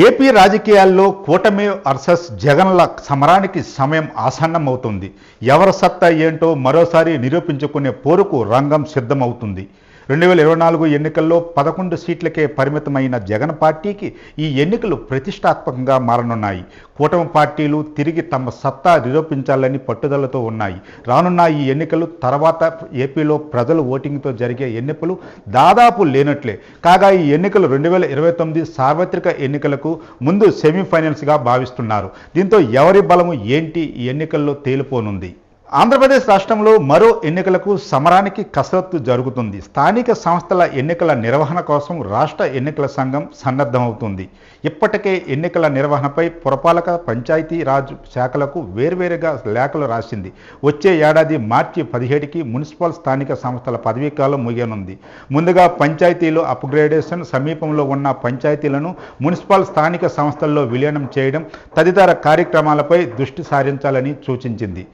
AP రాజకీయాల్లో కూటమి versus జగన్ల సమరానికి సమయం ఆసన్నమవుతుంది. ఎవరి సత్తా ఏంటో మరోసారి నిరూపించుకునే పోరుకు రంగం సిద్ధమవుతుంది. 2024 ఎన్నికల్లో 11 సీట్లకే పరిమితమైన జగన్ పార్టీకి ఈ ఎన్నికలు ప్రతిష్టాత్మకంగా మారనున్నాయి. కూటమి పార్టీలు తిరిగి తమ సత్తా నిరూపించాలని పట్టుదలతో ఉన్నాయి. రానున్న ఈ ఎన్నికలు తర్వాత ఏపీలో ప్రజలు ఓటింగ్తో జరిగే ఎన్నికలు దాదాపు లేనట్లే. కాగా ఈ ఎన్నికలు 2029 సార్వత్రిక ఎన్నికలకు ముందు సెమీఫైనల్స్గా భావిస్తున్నారు. దీంతో ఎవరి బలము ఏంటి ఈ ఎన్నికల్లో తేలిపోనుంది. ఆంధ్రప్రదేశ్ రాష్ట్రంలో మరో ఎన్నికలకు సమరానికి కసరత్తు జరుగుతుంది. స్థానిక సంస్థల ఎన్నికల నిర్వహణ కోసం రాష్ట్ర ఎన్నికల సంఘం సన్నద్ధమవుతుంది. ఇప్పటికే ఎన్నికల నిర్వహణపై పురపాలక పంచాయతీ రాజ్ శాఖలకు వేర్వేరుగా లేఖలు రాసింది. వచ్చే ఏడాది మార్చి 17కి మున్సిపల్ స్థానిక సంస్థల పదవీకాలం ముగియనుంది. ముందుగా పంచాయతీలు అప్గ్రేడేషన్, సమీపంలో ఉన్న పంచాయతీలను మున్సిపల్ స్థానిక సంస్థల్లో విలీనం చేయడం తదితర కార్యక్రమాలపై దృష్టి సారించాలని సూచించింది.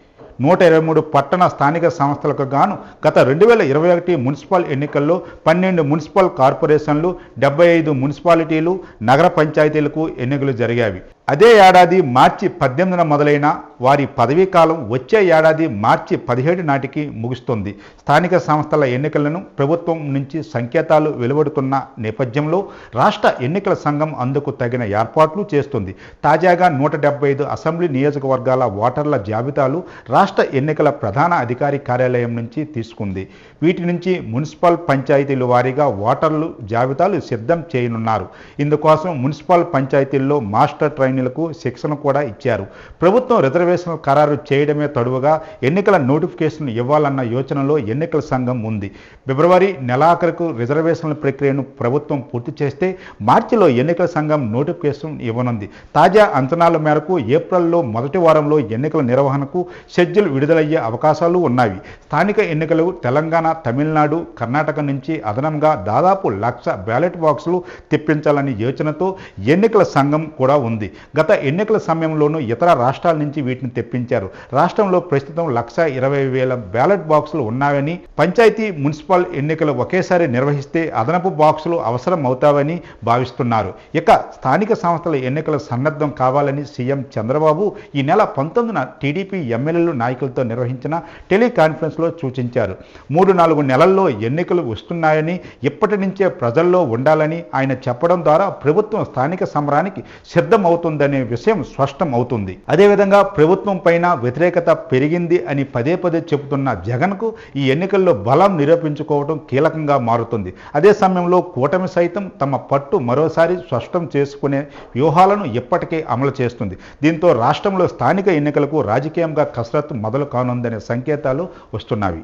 123 పట్టణ స్థానిక సంస్థలకు గాను గత 2021 మున్సిపల్ ఎన్నికల్లో 12 మున్సిపల్ కార్పొరేషన్లు, 75 మున్సిపాలిటీలు, నగర పంచాయతీలకు ఎన్నికలు జరిగాయి. అదే ఏడాది మార్చి 18న మొదలైన వారి పదవీకాలం వచ్చే ఏడాది మార్చి 17 నాటికి ముగుస్తుంది. స్థానిక సంస్థల ఎన్నికలను ప్రభుత్వం నుంచి సంకేతాలు వెలువడుతున్న నేపథ్యంలో రాష్ట్ర ఎన్నికల సంఘం అందుకు తగిన ఏర్పాట్లు చేస్తుంది. తాజాగా 175 అసెంబ్లీ నియోజకవర్గాల ఓటర్ల జాబితాలు రాష్ట్ర ఎన్నికల ప్రధాన అధికారి కార్యాలయం నుంచి తీసుకుంది. వీటి నుంచి మున్సిపల్ పంచాయతీల వారీగా ఓటర్లు జాబితాలు సిద్ధం చేయనున్నారు. ఇందుకోసం మున్సిపల్ పంచాయతీల్లో మాస్టర్ ట్రైనీలకు శిక్షణ కూడా ఇచ్చారు. ప్రభుత్వం రిజర్వేషన్లు ఖరారు చేయడమే తడువుగా ఎన్నికల నోటిఫికేషన్ ఇవ్వాలన్న యోచనలో ఎన్నికల సంఘం ఉంది. ఫిబ్రవరి నెలాఖరుకు రిజర్వేషన్ల ప్రక్రియను ప్రభుత్వం పూర్తి చేస్తే మార్చిలో ఎన్నికల సంఘం నోటిఫికేషన్ ఇవ్వనుంది. తాజా అంచనాల మేరకు ఏప్రిల్లో మొదటి వారంలో ఎన్నికల నిర్వహణకు షెడ్యూల్ విడుదలయ్యే అవకాశాలు ఉన్నాయి. స్థానిక ఎన్నికలు తెలంగాణ, తమిళనాడు, కర్ణాటక నుంచి అదనంగా దాదాపు 1,00,000 బ్యాలెట్ బాక్సులు తెప్పించాలని యోచనతో ఎన్నికల సంఘం కూడా ఉంది. గత ఎన్నికల సమయంలోనూ ఇతర రాష్ట్రాల నుంచి వీటిని తెప్పించారు. రాష్ట్రంలో ప్రస్తుతం 1,20,000 బ్యాలెట్ బాక్సులు ఉన్నాయని, పంచాయతీ, మున్సిపల్ ఎన్నికలు ఒకేసారి నిర్వహిస్తే అదనపు బాక్సులు అవసరం అవుతావని భావిస్తున్నారు. ఇక స్థానిక సంస్థల ఎన్నికల సన్నద్ధం కావాలని సీఎం చంద్రబాబు ఈ నెల 19న టీడీపీ ఎమ్మెల్యేలు నాయకులతో నిర్వహించిన టెలికాన్ఫరెన్స్లో సూచించారు. 3-4 నెలల్లో ఎన్నికలు వస్తున్నాయని, ఇప్పటి నుంచే ప్రజల్లో ఉండాలని ఆయన చెప్పడం ద్వారా ప్రభుత్వం స్థానిక సమరానికి సిద్ధమవుతుందనే విషయం స్పష్టం అవుతుంది. అదేవిధంగా ప్రభుత్వం పైన వ్యతిరేకత పెరిగింది అని పదే పదే చెబుతున్న జగన్కు ఈ ఎన్నికల్లో బలం నిరూపించుకోవడం కీలకంగా మారుతుంది. అదే సమయంలో కూటమి సైతం తమ పట్టు మరోసారి స్పష్టం చేసుకునే వ్యూహాలను ఇప్పటికే అమలు చేస్తుంది. దీంతో రాష్ట్రంలో స్థానిక ఎన్నికలకు రాజకీయంగా కసరత్తు మొదలు కానుందనే సంకేతాలు వస్తున్నవి.